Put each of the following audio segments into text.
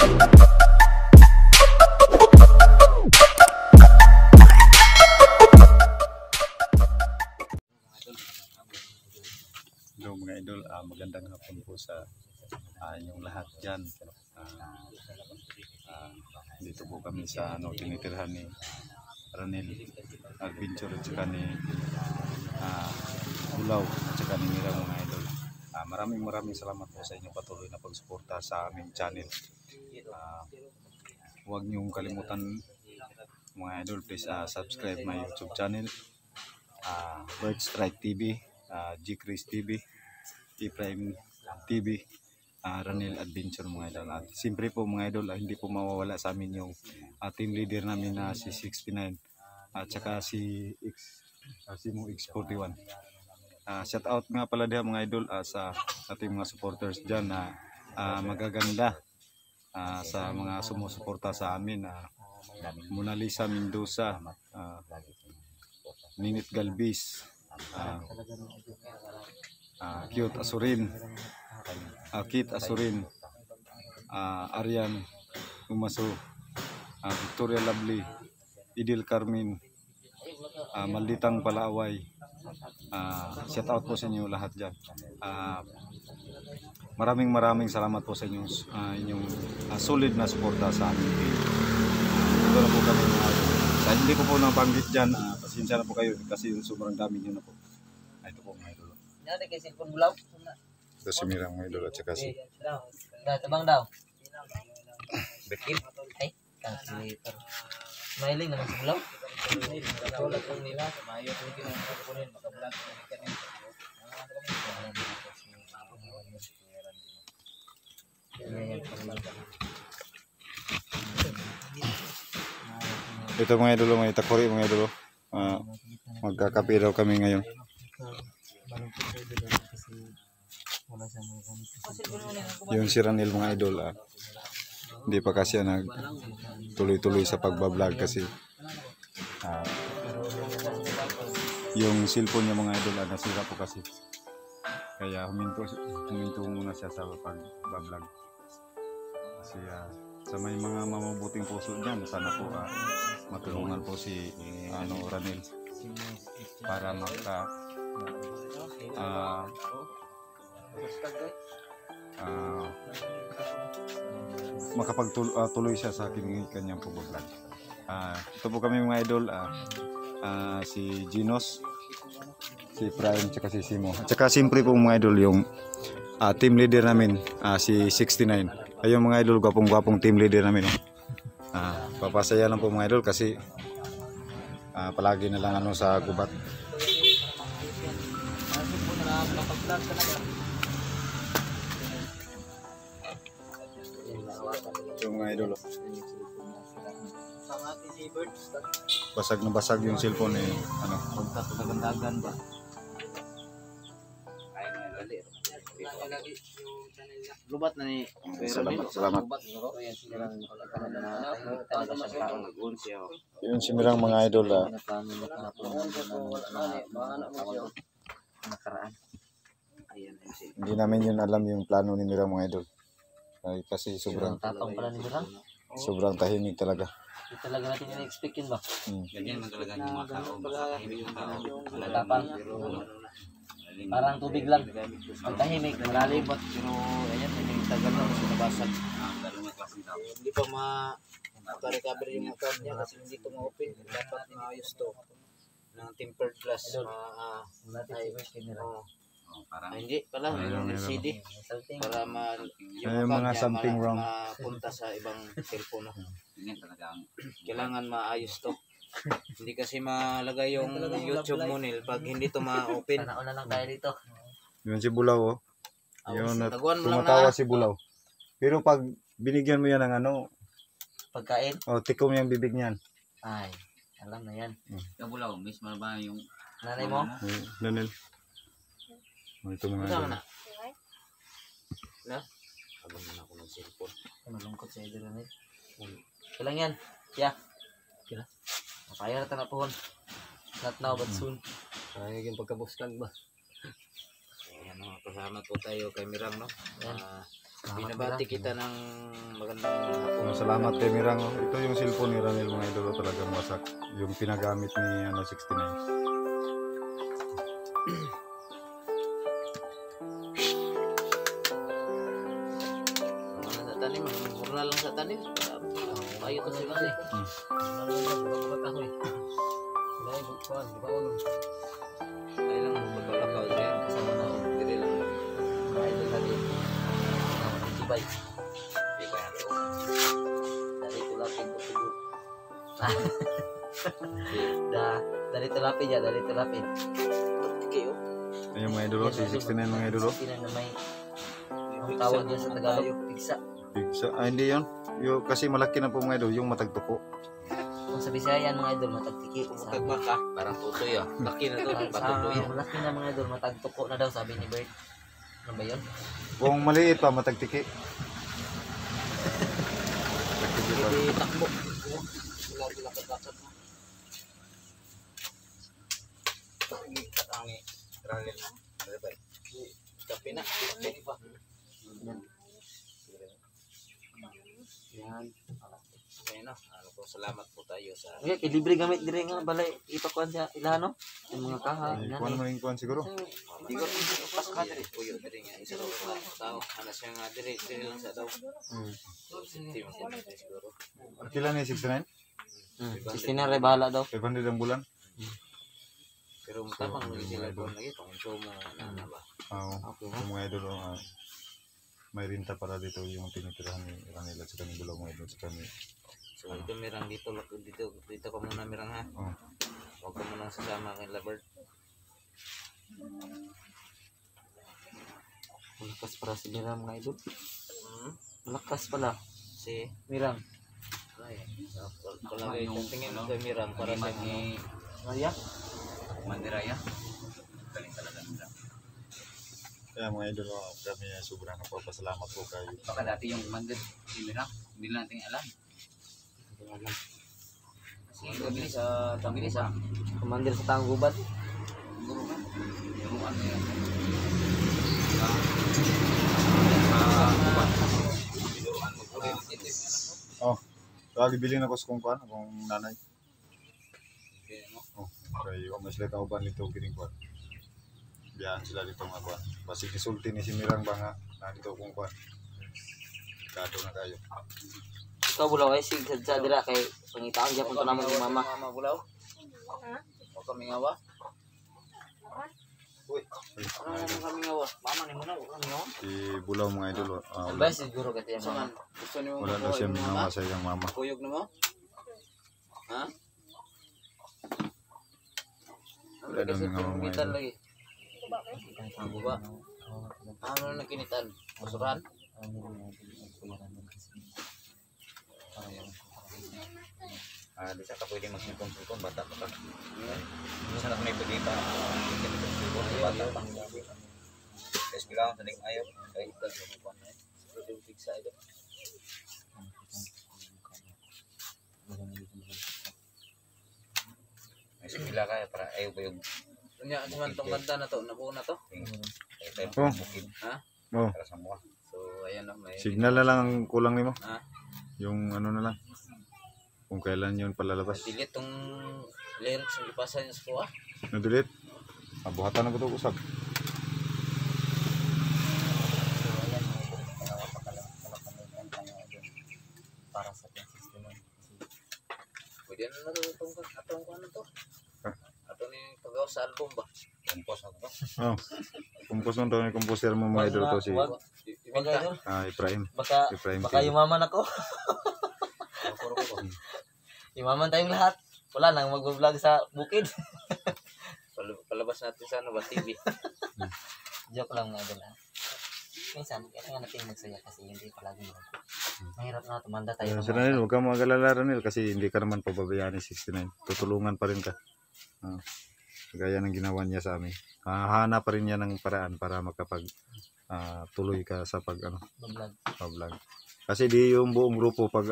Hello mga idol, magandang hapon po sa inyong lahat dyan. Dito po kami sa tinitirhan ni Ranel Adventure at saka ni Bulaw at saka ni Mira mga idol. Maraming salamat po sa inyong patuloy na pagsuporta sa aming channel. Huwag niyong kalimutan mga idol, please subscribe my YouTube channel, Bird Strike TV, G-Chris TV, T-Prime TV, Ranel Adventure mga idol. At siyempre po mga idol, hindi po mawawala sa amin yung team leader namin na si 69 at saka si Mo X41. Shout out nga pala diha mga idol sa ating mga supporters dyan na magaganda, sa mga sumusuporta sa amin, Mona Lisa Mendoza, Ninit Galvis, Cute Asurin, Kit Asurin, Arian Umaso, Victoria Lovely, Idil Carmen, Malditang Palaway. Shout out po sa inyo lahat dyan. Maraming salamat po sa inyong solid na suporta sa amin. Ito na po kami sa hindi ko po nabanggit dyan, pasensya na po kayo kasi sobrang dami nyo na po. Ito po mga idol. Ito si Mirang mga idol at saka si tabang daw. Bekip. Ay, calculator. Smiling naman sa bulaw. Tulad kong nila, maayos yung kinakakunin, makabulat ko ni kanin. Ito mga idol, mga itakori mga idol. Magkakape daw kami ngayon. Yung si Ranel mga idol, hindi pa kasi tuloy-tuloy sa pagbablog kasi yung cellphone niya mga idol nasira po kasi, kaya huminto muna siya sa pagbablog kasi sa may mga mamabuting puso dyan, sana po matulungan po si Ranel para makapagtuloy siya sa kanyang pagbablog. Ito po kami mga idol, si Ginos, si Prime, tsaka si Simo. At saka siyempre po mga idol yung team leader namin, si 69. Ayun mga idol, gwapong team leader namin. Papasaya lang po mga idol kasi palagi na lang sa gubat. Yung mga idol, basag na basag yung cellphone Kagandagan ba? Lubat na ni. Salamat. Yun si Mirang mga idol, hindi namin yun alam yung plano ni Mirang mga idol. Kasi sobrang tapang pala ni Mirang. Sobrang tahimik talaga. Hindi talaga natin in-expect yun ba? Ganyan man talaga yung mga tao. Tahimik yung tao. Tapang. Parang tubig lang. Ang tahimik, malalim. Pero ayan, yung tagal na sa nabasag. Ganun ang klaseng tao. Hindi pa maka-recover yung account niya kasi hindi ito ma-open. Dapat maayos to ng tempered glass. Hindi pala, yung LCD para yung mga something wrong mapunta sa ibang cellphone. Ganyan talaga ang Kailangan maayos to. Hindi kasi malagay yung YouTube mo nil pag hindi to ma-open. Nauna lang tayo dito. yun si Bulaw yun taguan mo lang tumatawa na. si Bulaw, pero pag binigyan mo yan ng Pagkain. tikom yung bibig niyan. Ay, alam na yan. Kabulaw, miss mo na ba yung Nanay mo? Daniel, ito mga Tama idol. na. Na? Abang na ako ng cellphone. Malungkot sa idol na Kailang yan. Yeah. Kila. Kaya na pohon. Not now but soon. Kaya yung pagkabuskan ba? Ayan, kasama po tayo kay Mirang, no? Binabati kita ng magandang hapon. Salamat kay Mirang. Oh. Ito yung cellphone ni Ranil mga idol, talagang wasak. Yung pinagamit ni 69. Mga sa tanim, mura lang sa tanim. Ayo to sila eh. Ay lang magpapalakaw diyan kasama na diri lang. Mga idol lagi. Tibay. Di ba yan? Dari tulapin ko tubo. Dari tulapin ya, dari tulapin. Kayo. Ayun mga idol, si 69 mga idol. Sila na may ang tawag yan sa Tagalog, pigsa. Pigsa. Hindi yun. Yung, kasi malaki na po mga idol, yung matagtuko. Kung sa Bisayan mga idol, matagtiki. Sa Magbaka, parang tutoy ah. Laki na to, sa patutoy. malaki na mga idol, matagtuko na daw, sabi ni Bert. Ano ba yun? Kung maliit pa, matagtiki. Matagtiki pa. Hindi takbo. Lagi lakad-lakad mo. Katangi. Ranil. Kape na. Pwede pa. Yan. Okay na. Ano po, salamat po tayo sa... Okay, libre gamit dire nga balay ipakuan siya ilano yung mga kaha Ay, inanay. kuhan mo rin kuhan siguro. Hindi ko pas ka diri. Puyo diri nga. Isa raw ka tao. Ano siya nga diri. Diri lang sa daw. Team ko na siguro. Kailan ni 69? Istinare bahala daw. 500 ang bulan. Pero matabang lagi sila doon lagi. Pangonsumo na ba? Oo. Okay Yung mga idol, may rinta para dito yung tinitirahan ni Ranil at sa kanil bulaw mga idol sa kanil. So ito mirang dito ka muna mirang ha. Oo. Huwag ka muna sasama kay Labert. Malakas para si Mirang mga idol. Hmm? Malakas pala Si Mirang. ay, palagay yung tingin kay Mirang para sa ni Maria. Mandiraya. Galing talaga nila. Kaya mga idol, kami sobrang nagpapasalamat po kayo. Baka dati yung mandir si Mirang, hindi natin alam. Kasi yung sa Tanggilis ha. Komandir sa Tanggubat. Guru ka. Guru ano yan. Oh, lagi bilhin ako sa kung kuhan, kung nanay. Oh, kaya mas leta uban nito kining kuhan. Biyahan sila dito mga kuhan. Basi kisulti ni si Mirang ba nga, na dito kung kuhan. Kado na kayo. Ikaw bulaw ay sig sa dira kay pangitaan gyapon to namon yung mama. Mama Bulaw. O kami ngawa. Uy, Ano naman kami ngawa? Mama ni mo na, kami ngawa. si Bulaw mga idol, Ba siguro kati yung mama. Saman, gusto niyo wala na siya minawa sa iyang mama. Kuyog na mo? Ha? Wala na minawa mga Kinitan idol. lagi. Ang guba. Ano na kinitan? Masuran? Di sa ka pwede magsimpon-simpon, bata pa ka. Di sa na may pwede pa. Bata pa. Guys, bilang sa ning ayaw. Kaya ital sa mga panay. Pero yung tigsa ito. May sumila kaya para ayaw ba yung... Kanya, naman itong kanta na to, nabuo na to. Ito yung bukid. Ha? Oh, Para sa mga. So, ayan na, may... signal na lang ang kulang nimo. Ha? Yung ano na lang. Kung kailan yun palalabas. Delete tong lyrics yung ipasa niya sa kuha. Na-delete. Buhatan na ko ito usap. Para sa 1069. Pwede na na ito atong ano to. Ato ni pagaw sa album ba? Compose ako ba? Oh. Kumpos nung daw ni composer mo mga idol to si Wag idol. Ibrahim. Baka Ibrahim baka TV. yumaman ako. Yumaman tayong lahat. Wala nang mag-vlog sa bukid. Palabas natin sa ano ba TV. Joke lang mga idol. Minsan, kailangan natin magsaya kasi hindi palagi yun. Mahirap na tumanda tayo. Ayun, si Ranil, huwag kang mag-alala Ranil kasi hindi ka naman pababayaan ni 69. Tutulungan pa rin ka. Gaya ng ginawa niya sa amin. Hahanap pa rin niya ng paraan para makapag tuloy ka sa Vlog. Kasi di yung buong grupo pag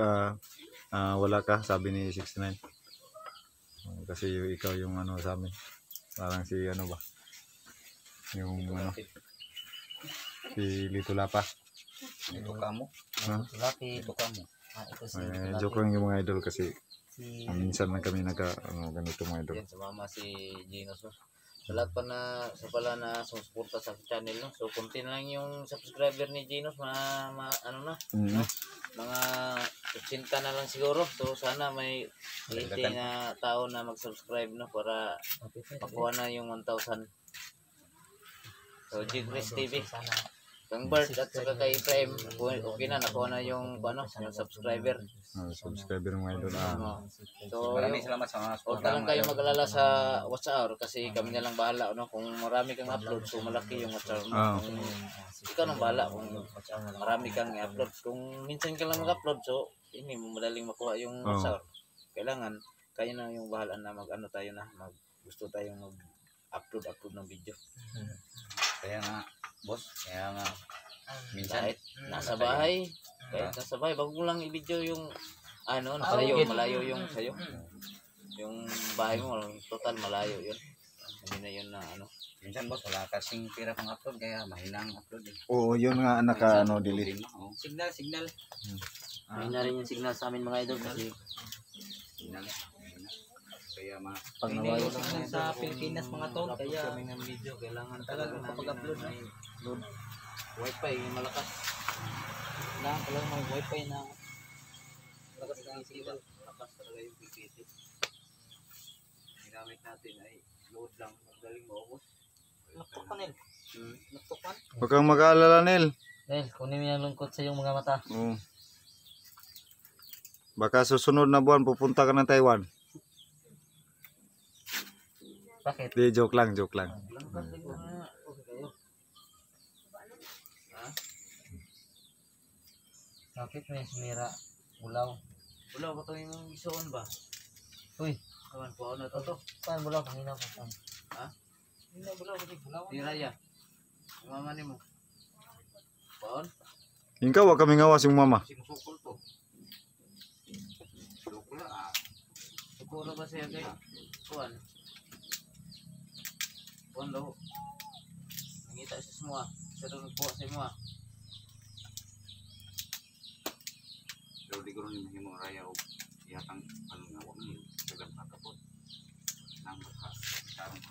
wala ka, sabi ni 69. Kasi ikaw yung ano sa amin. Parang si ano ba? Yung ano? Si Lito Lapa. Ito kamo. Ha? Lucky. Ito kamo. Ito si Joke lang yung mga idol kasi Si minsan lang kami ganito mga idol. Yan, sumama si Gino. So, sa lahat pa na sa pala na sumusuporta sa channel, no? So, konti na lang yung subscriber ni Gino. Ano na? Mm. Mga 80 na lang siguro. So, sana may 80 na tao na mag-subscribe, no? Para makuha na yung 1,000. So, G Chris TV. Kang Bert at saka kay Prime, okay na, nakuha na yung yung subscriber. Subscriber ng mga idol. So, Maraming salamat sa mga huwag na lang kayo mag-alala sa WhatsApp kasi kami na lang bahala. No? Kung marami kang upload, so malaki yung WhatsApp mo. Kung ikaw nang bahala kung marami kang i-upload. Kung minsan ka lang mag-upload, so hindi mo madaling makuha yung WhatsApp. Kailangan, kayo na yung bahala na mag-ano tayo na, gusto tayong mag-upload ng video. Kaya nga, boss, kaya nga, minsan, Kahit nasa bahay, wag mo lang i-video yung malayo yung sa'yo. Yung bahay mo, total malayo yun. Hindi na yun na minsan boss, wala kasing pira pang upload, kaya mahina ang upload eh. Oo, yun nga dili. Oh. Signal. May na rin yung signal sa amin mga idol kasi Mahina. Kaya pag nawayo sa Pilipinas mga tol, kaya kaya kami ng video, kailangan talaga kapag-upload na load wifi yung malakas. kailangan talaga may wifi na Malakas na yung signal. Malakas talaga yung PPT. Ginamit natin ay load lang. Magaling maubos. laptop pa Nel. Laptop pa. Huwag kang mag-aalala, Nel. Nel, kunin mo yung lungkot sa iyong mga mata. Oo. Baka susunod na buwan pupunta ka ng Taiwan. Bakit? Di, joke lang. Langkas siguro na. Okay kayo. Bakit may sumira? Bulaw. Wala ba ito yung isuon ba? Uy, Kawan po na to. saan bulaw? Pangina ko saan? Hindi bulaw kasi bulaw. Di Raya. Yung mama ni mo. Paon? Ikaw, wag kami ngawas yung mama. Sukol to. Sukol na Sukol ba siya kay? Kuan. Kuan daw. Nangita siya semua. Siya daw nagpuha sa imo. pero di ko rin yung mga raya o yatang nga wala yung sagang kakapot nang magkasarang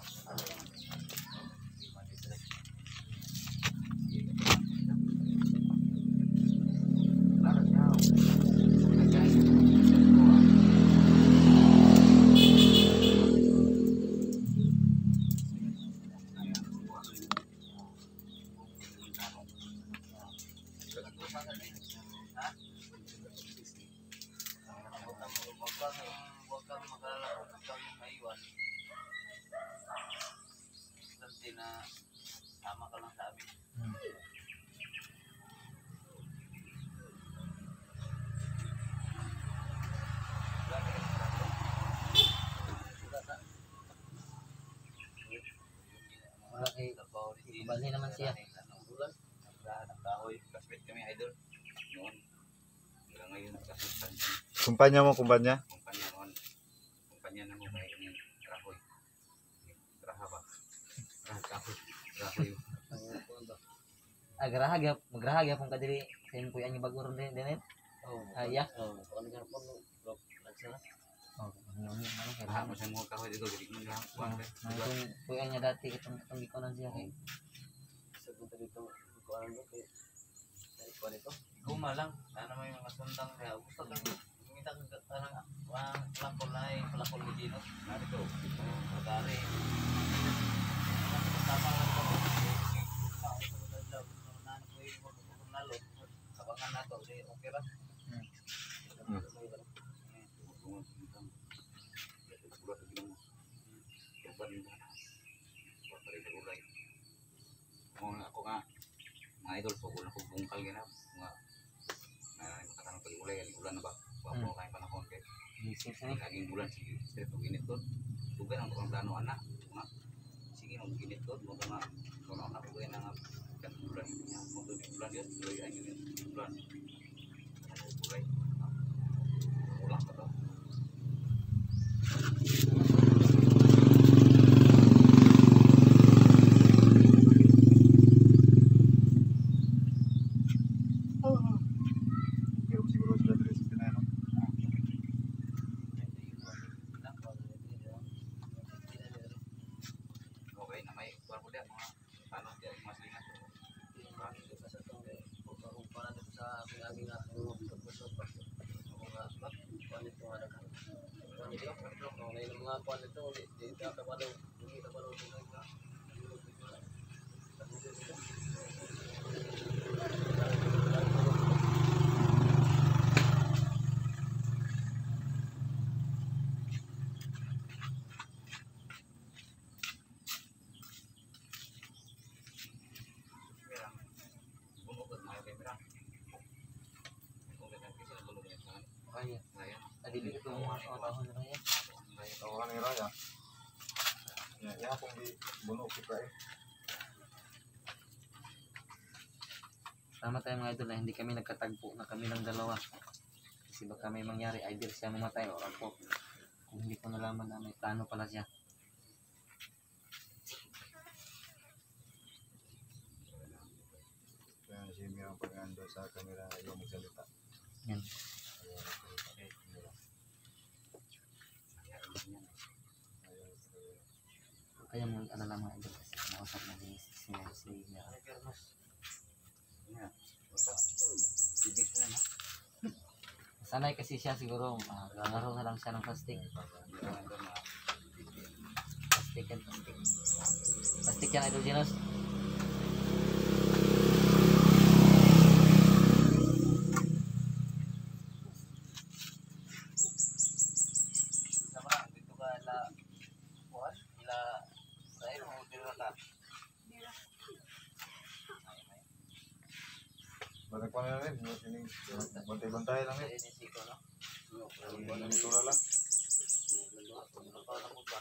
Huwag kang mag-alala kung ikaw yung maiwan. Kasi na tama ka lang sa amin. Wala kay bali naman siya. ng kahoy kasbit kami idol noon hanggang ngayon nagkasutan Kumpanya mo. kumpanya noon kumpanya na mo may ini kahoy raha ba kahoy Magrahag yapon ka diri sa imong kuya ni bago ron din din. Iya. Ano ka po? Nagsara? Oh, raha mo sa mga kahoy dito dili mo lang kuan Kung kuya niya dati kitong gikonan siya kay Sa punta dito, kuan mo kay kuan ito. Guma lang. Ano may mga sundang kaya gusto kang ngita kang tanang lakol na ay lakol ni Gino. narito Pagari. Kasama lang ko. Abangan na to, okay ba? ako nga mga idol po kung ako bungkal gina mga makatanong pag-ulay ulan na ba wapo kayong panahon kay bisik ni. laging bulan sige straight og init doon tugan ang tukang plano anak nga sige mag init doon mo nga kuno na ko nga nga kan bulan niya mo doon bulan yun tuloy ay yun bulan ulay ulang pa to Baru dia mga tanong dia mas lingat. Bunuh ke mga kamera. Kung ganyan kasi bunuh niya sa Kaya. ngayon. Tadi dito mo ang tahon na yan. Tawahan ni Raya. Ya kung di buno kita eh. Tama tayo mga idol na hindi kami nagkatagpo na kami ng dalawa. Kasi baka may mangyari, either siya mamatay o ako. Kung hindi ko nalaman na may plano pala siya. Kaya si Mira pag ando sa kamera ayaw magsalita. Yan. Kaya mo ano lang mga idol kasi nausap na ni si Ibig na na. sanay kasi siya siguro, lalaro na lang siya ng plastic. Plastic yan, plastic. Plastic yan, Idol Genos. Sama lang, dito ka ila, kuhan, ila, dahil mo dito ka. Balik pa na rin. Bantay-bantay lang eh. Inisiko, no? Ganito na lang. Ano pa lang mo ba?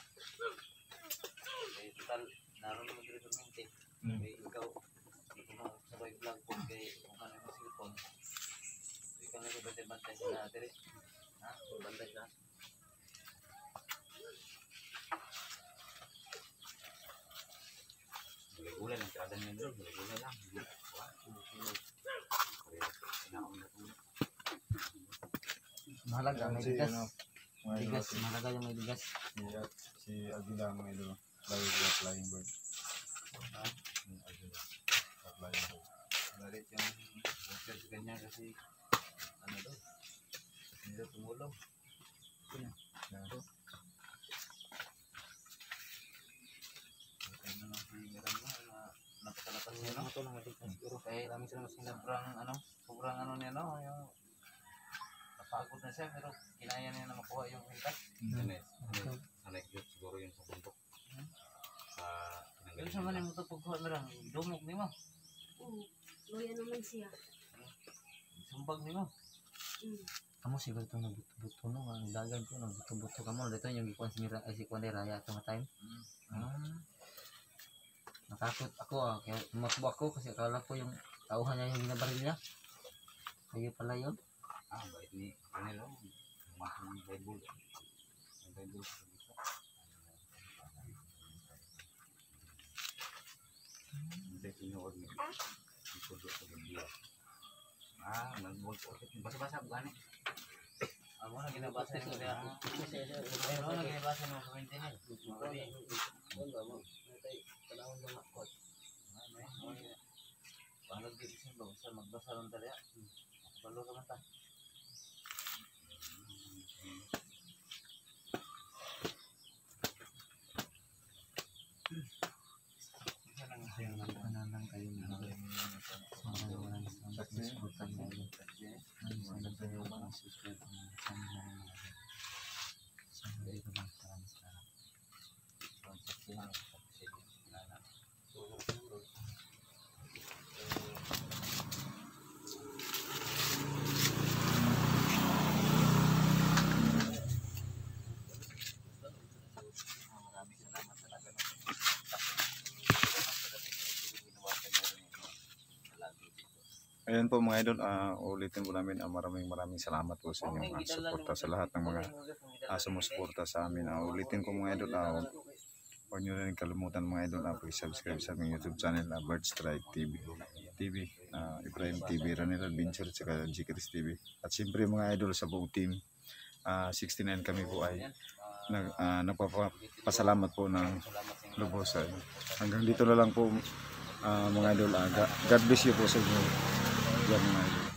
Eh, total, naroon mo dito permente. Eh, ikaw, dito mo sabay vlog po kay kung ano yung cellphone. Ikaw na bantay-bantay sila natin eh. Ha? Bantay ka. Ulan ang tirada niya doon. Ulan lang. Mahalaga, may Si, bigas. ano, mga idol, Bigas, mahalaga yung may bigas. si Aguila mga idol. Flying bird. Aguila. Flying bird. Galit yung water sa kanya kasi ano daw, hindi daw tumulong. Yan. Kaya na lang si Miranda na napasalapan niya, no? Ito lang matigas siguro. Kaya kami sila sobrang ano niya, no? Yung napagod na siya pero kinaya niya na makuha yung hintas. Sanay siguro yun sa bundok. Sa Yun sa man yung ito pagkuha na lang, dumog ni mo, Oo, loya naman siya. sumbag ni mo. Kamu siguro ito nagbuto-buto no, ang dagan ko nagbuto-buto ka mo. Dito yung gikuan si Mira, ay si Kuan Raya ito time. Natakot ako kaya tumakbo ako kasi akala ko yung tauhan niya yung binabaril niya. Kaya pala yun. bait ni Canelo. Mahal ng Bible. Ang Bible sa dito. Hindi tinuod ni. Itudo sa Biblia. Nag-voice over. Basa-basa ko gani. Ako na ginabasa niyo niya. Ano na ginabasa mo sa internet? Paano gigising ba? Basta magbasa lang talaga. Balo ka man ta. Pananang kayo na. Maraming salamat sa suportan mo. Maraming salamat sa iyo mga subscribe mo. Sa mga dito lang maraming salamat. Maraming salamat talaga. Ayan po mga idol, ulitin po namin, maraming salamat po sa inyong suporta sa lahat ng mga sumusuporta sa amin. Ulitin ko mga idol, huwag nyo rin kalimutan mga idol, subscribe sa aming YouTube channel, Bird Strike TV, Ibrahim TV, Ranil Adventure, at G. Chris TV. At siyempre mga idol sa buong team, 69 kami po ay nagpapasalamat po ng lubos. Hanggang dito na lang po mga idol. God bless you po sa inyo. Yan mga idol.